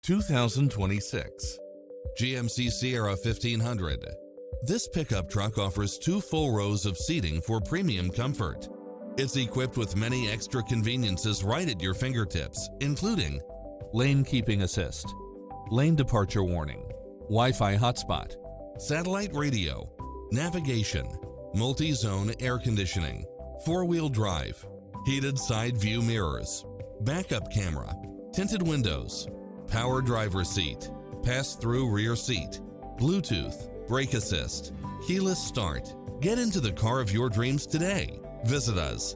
2026 GMC Sierra 1500. This pickup truck offers 2 full rows of seating for premium comfort. It's equipped with many extra conveniences right at your fingertips, including lane keeping assist, lane departure warning, Wi-Fi hotspot, satellite radio, navigation, multi-zone air conditioning, 4-wheel drive, heated side view mirrors, backup camera, tinted windows, power driver seat, pass-through rear seat, Bluetooth, brake assist, keyless start. Get into the car of your dreams today. Visit us